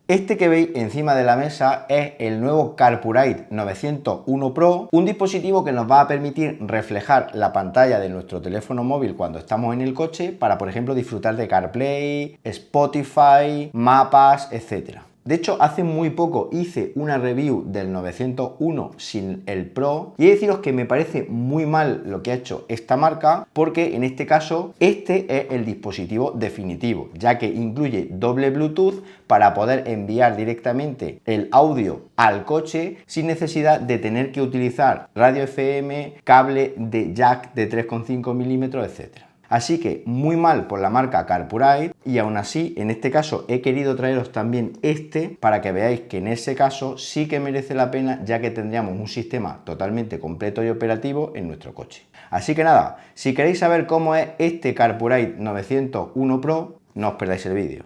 Este que veis encima de la mesa es el nuevo CarPurite 901 Pro, un dispositivo que nos va a permitir reflejar la pantalla de nuestro teléfono móvil cuando estamos en el coche para, por ejemplo, disfrutar de CarPlay, Spotify, mapas, etc. De hecho, hace muy poco hice una review del 901 sin el Pro y he de deciros que me parece muy mal lo que ha hecho esta marca, porque en este caso este es el dispositivo definitivo, ya que incluye doble Bluetooth para poder enviar directamente el audio al coche sin necesidad de tener que utilizar radio FM, cable de jack de 3,5 milímetros, etc. Así que muy mal por la marca CarPurite, y aún así en este caso he querido traeros también este para que veáis que en ese caso sí que merece la pena, ya que tendríamos un sistema totalmente completo y operativo en nuestro coche. Así que nada, si queréis saber cómo es este CarPurite 901 Pro, no os perdáis el vídeo.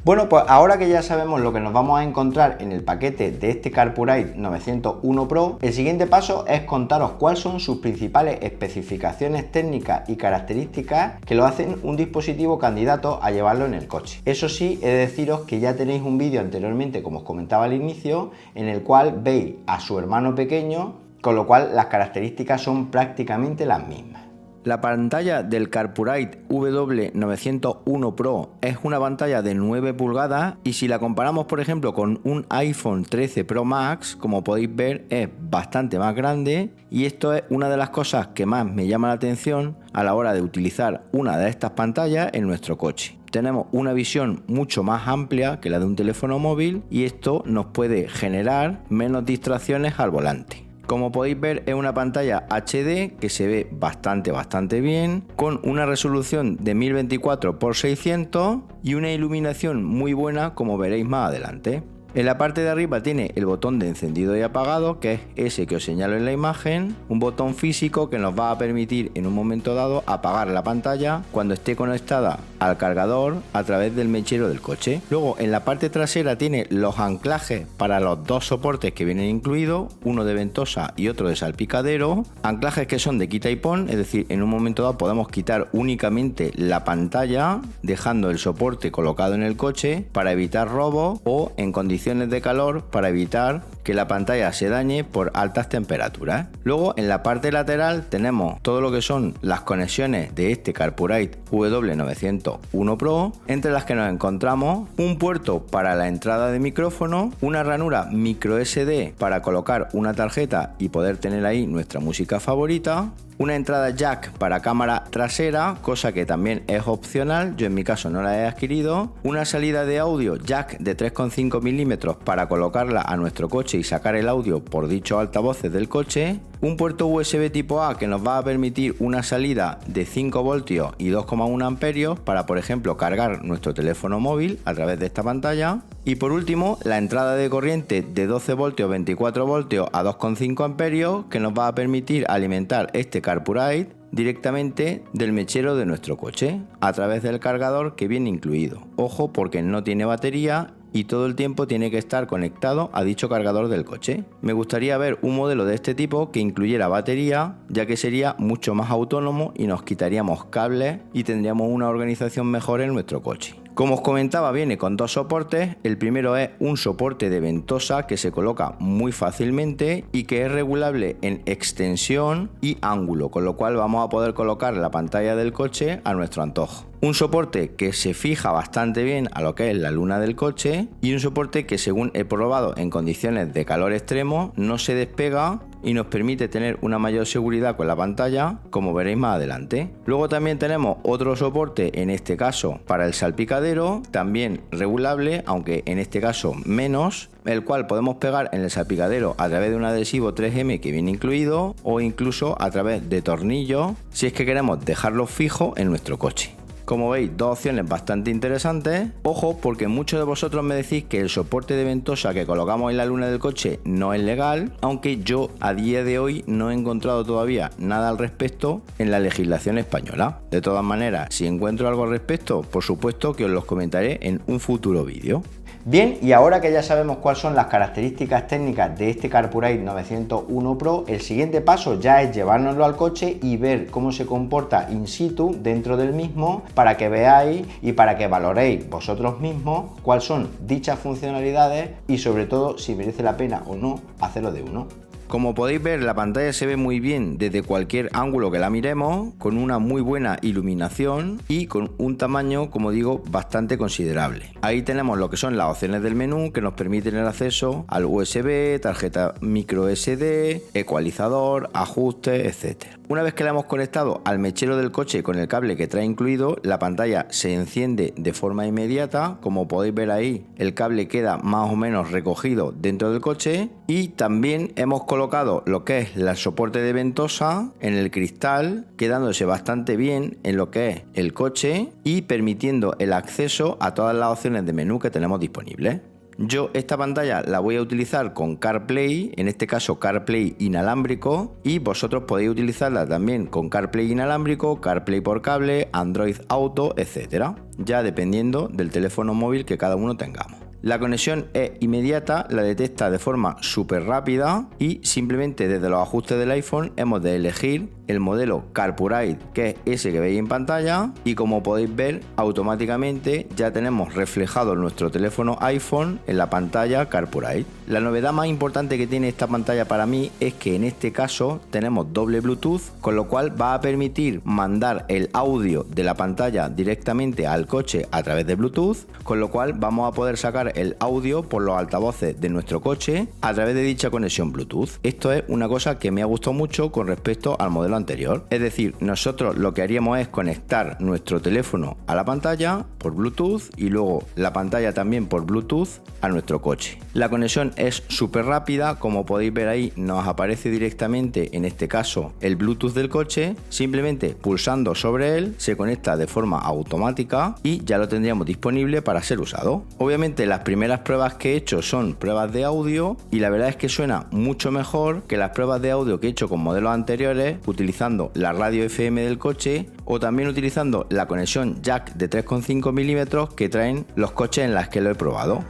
Bueno, pues ahora que ya sabemos lo que nos vamos a encontrar en el paquete de este CarPurite 901 Pro, el siguiente paso es contaros cuáles son sus principales especificaciones técnicas y características que lo hacen un dispositivo candidato a llevarlo en el coche. Eso sí, he de deciros que ya tenéis un vídeo anteriormente, como os comentaba al inicio, en el cual veis a su hermano pequeño, con lo cual las características son prácticamente las mismas. La pantalla del CarPurite W901 Pro es una pantalla de 9 pulgadas y si la comparamos por ejemplo con un iPhone 13 Pro Max, como podéis ver es bastante más grande, y esto es una de las cosas que más me llama la atención a la hora de utilizar una de estas pantallas en nuestro coche. Tenemos una visión mucho más amplia que la de un teléfono móvil y esto nos puede generar menos distracciones al volante. Como podéis ver, es una pantalla HD que se ve bastante bien, con una resolución de 1024x600 y una iluminación muy buena, como veréis más adelante. En la parte de arriba tiene el botón de encendido y apagado, que es ese que os señalo en la imagen, un botón físico que nos va a permitir en un momento dado apagar la pantalla cuando esté conectada al cargador a través del mechero del coche. Luego en la parte trasera tiene los anclajes para los dos soportes que vienen incluidos, uno de ventosa y otro de salpicadero, anclajes que son de quita y pon, es decir, en un momento dado podemos quitar únicamente la pantalla dejando el soporte colocado en el coche para evitar robos, o en condiciones de calor para evitar que la pantalla se dañe por altas temperaturas. Luego en la parte lateral tenemos todo lo que son las conexiones de este CarPurite W901 Pro, entre las que nos encontramos un puerto para la entrada de micrófono, una ranura micro SD para colocar una tarjeta y poder tener ahí nuestra música favorita, una entrada jack para cámara trasera, cosa que también es opcional, yo en mi caso no la he adquirido, una salida de audio jack de 3,5 milímetros para colocarla a nuestro coche y sacar el audio por dichos altavoces del coche, un puerto USB tipo A que nos va a permitir una salida de 5 voltios y 2,1 amperios para, por ejemplo, cargar nuestro teléfono móvil a través de esta pantalla, y por último la entrada de corriente de 12 voltios 24 voltios a 2,5 amperios que nos va a permitir alimentar este CarPurite directamente del mechero de nuestro coche a través del cargador que viene incluido. Ojo, porque no tiene batería y todo el tiempo tiene que estar conectado a dicho cargador del coche. Me gustaría ver un modelo de este tipo que incluyera batería, ya que sería mucho más autónomo y nos quitaríamos cables y tendríamos una organización mejor en nuestro coche. Como os comentaba, viene con dos soportes. El primero es un soporte de ventosa que se coloca muy fácilmente y que es regulable en extensión y ángulo, con lo cual vamos a poder colocar la pantalla del coche a nuestro antojo. Un soporte que se fija bastante bien a lo que es la luna del coche, y un soporte que, según he probado en condiciones de calor extremo, no se despega y nos permite tener una mayor seguridad con la pantalla, como veréis más adelante. Luego también tenemos otro soporte, en este caso para el salpicadero, también regulable, aunque en este caso menos, el cual podemos pegar en el salpicadero a través de un adhesivo 3M que viene incluido, o incluso a través de tornillos si es que queremos dejarlo fijo en nuestro coche. Como veis, dos opciones bastante interesantes. Ojo, porque muchos de vosotros me decís que el soporte de ventosa que colocamos en la luna del coche no es legal, aunque yo a día de hoy no he encontrado todavía nada al respecto en la legislación española. De todas maneras, si encuentro algo al respecto, por supuesto que os los comentaré en un futuro vídeo. Bien, y ahora que ya sabemos cuáles son las características técnicas de este Carpurate 901 Pro, el siguiente paso ya es llevárnoslo al coche y ver cómo se comporta in situ dentro del mismo, para que veáis y para que valoréis vosotros mismos cuáles son dichas funcionalidades y sobre todo si merece la pena o no hacerlo de uno. Como podéis ver, la pantalla se ve muy bien desde cualquier ángulo que la miremos, con una muy buena iluminación y con un tamaño, como digo, bastante considerable. Ahí tenemos lo que son las opciones del menú que nos permiten el acceso al USB, tarjeta micro SD, ecualizador, ajustes, etc. Una vez que la hemos conectado al mechero del coche con el cable que trae incluido, la pantalla se enciende de forma inmediata. Como podéis ver ahí, el cable queda más o menos recogido dentro del coche, y también hemos colocado lo que es el soporte de ventosa en el cristal, quedándose bastante bien en lo que es el coche y permitiendo el acceso a todas las opciones de menú que tenemos disponibles. Yo esta pantalla la voy a utilizar con CarPlay, en este caso CarPlay inalámbrico, y vosotros podéis utilizarla también con CarPlay inalámbrico, CarPlay por cable, Android Auto, etc. Ya dependiendo del teléfono móvil que cada uno tengamos. La conexión es inmediata, la detecta de forma súper rápida y simplemente desde los ajustes del iPhone hemos de elegir el modelo Carpurate, que es ese que veis en pantalla, y como podéis ver automáticamente ya tenemos reflejado nuestro teléfono iPhone en la pantalla Carpurate. La novedad más importante que tiene esta pantalla para mí es que en este caso tenemos doble Bluetooth, con lo cual va a permitir mandar el audio de la pantalla directamente al coche a través de Bluetooth, con lo cual vamos a poder sacar el audio por los altavoces de nuestro coche a través de dicha conexión Bluetooth. Esto es una cosa que me ha gustado mucho con respecto al modelo anterior. Es decir, nosotros lo que haríamos es conectar nuestro teléfono a la pantalla por Bluetooth y luego la pantalla también por Bluetooth a nuestro coche. La conexión es súper rápida, como podéis ver ahí nos aparece directamente en este caso el Bluetooth del coche, simplemente pulsando sobre él se conecta de forma automática y ya lo tendríamos disponible para ser usado. Obviamente las primeras pruebas que he hecho son pruebas de audio y la verdad es que suena mucho mejor que las pruebas de audio que he hecho con modelos anteriores, utilizando la radio FM del coche o también utilizando la conexión jack de 3,5 mm que traen los coches en las que lo he probado.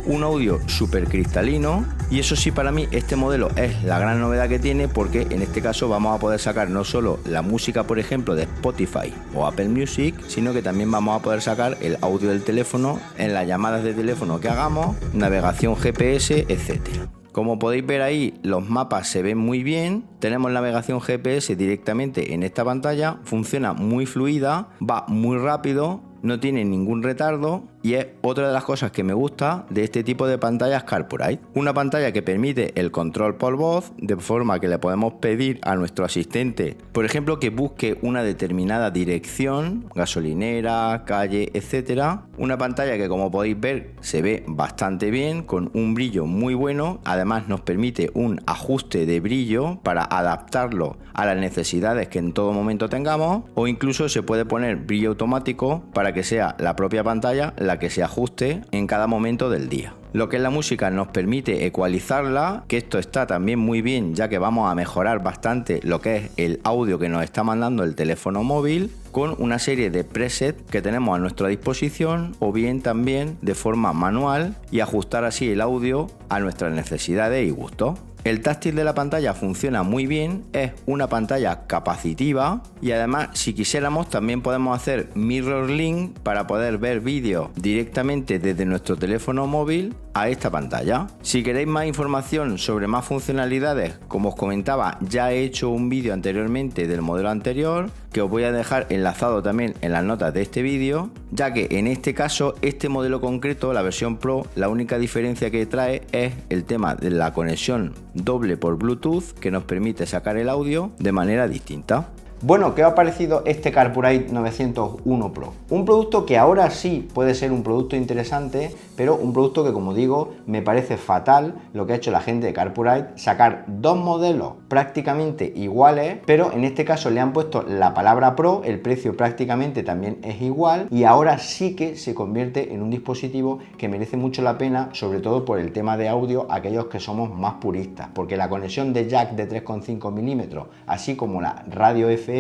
Un audio súper cristalino, y eso sí, para mí este modelo es la gran novedad que tiene, porque en este caso vamos a poder sacar no solo la música, por ejemplo, de Spotify o Apple Music, sino que también vamos a poder sacar el audio del teléfono en las llamadas de teléfono que hagamos, navegación GPS, etcétera. Como podéis ver ahí, los mapas se ven muy bien, tenemos navegación GPS directamente en esta pantalla, funciona muy fluida, va muy rápido, no tiene ningún retardo y es otra de las cosas que me gusta de este tipo de pantallas Carpurate. Una pantalla que permite el control por voz, de forma que le podemos pedir a nuestro asistente, por ejemplo, que busque una determinada dirección, gasolinera, calle, etc. Una pantalla que, como podéis ver, se ve bastante bien, con un brillo muy bueno. Además nos permite un ajuste de brillo para adaptarlo a las necesidades que en todo momento tengamos, o incluso se puede poner brillo automático para que sea la propia pantalla la que se ajuste en cada momento del día. Lo que es la música nos permite ecualizarla, que esto está también muy bien, ya que vamos a mejorar bastante lo que es el audio que nos está mandando el teléfono móvil, con una serie de presets que tenemos a nuestra disposición, o bien también de forma manual, y ajustar así el audio a nuestras necesidades y gustos. El táctil de la pantalla funciona muy bien, es una pantalla capacitiva y además, si quisiéramos, también podemos hacer mirror link para poder ver vídeos directamente desde nuestro teléfono móvil a esta pantalla. Si queréis más información sobre más funcionalidades, como os comentaba, ya he hecho un vídeo anteriormente del modelo anterior, que os voy a dejar enlazado también en las notas de este vídeo, ya que en este caso, este modelo concreto, la versión Pro, la única diferencia que trae es el tema de la conexión doble por Bluetooth, que nos permite sacar el audio de manera distinta. Bueno, ¿qué os ha parecido este Carpurate 901 Pro? Un producto que ahora sí puede ser un producto interesante, pero un producto que, como digo, me parece fatal lo que ha hecho la gente de Carpurate, sacar dos modelos prácticamente iguales, pero en este caso le han puesto la palabra Pro, el precio prácticamente también es igual y ahora sí que se convierte en un dispositivo que merece mucho la pena, sobre todo por el tema de audio, aquellos que somos más puristas, porque la conexión de jack de 3,5 milímetros, así como la radio FM,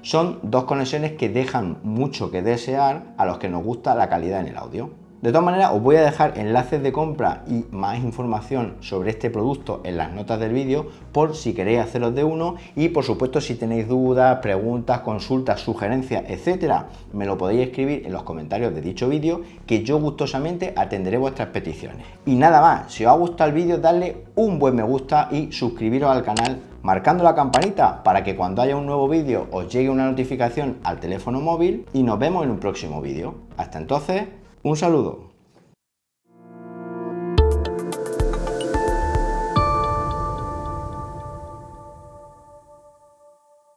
son dos conexiones que dejan mucho que desear a los que nos gusta la calidad en el audio. De todas maneras, os voy a dejar enlaces de compra y más información sobre este producto en las notas del vídeo por si queréis haceros de uno, y por supuesto si tenéis dudas, preguntas, consultas, sugerencias, etcétera, me lo podéis escribir en los comentarios de dicho vídeo, que yo gustosamente atenderé vuestras peticiones. Y nada más, si os ha gustado el vídeo, dadle un buen me gusta y suscribiros al canal marcando la campanita para que cuando haya un nuevo vídeo os llegue una notificación al teléfono móvil, y nos vemos en un próximo vídeo. Hasta entonces, un saludo.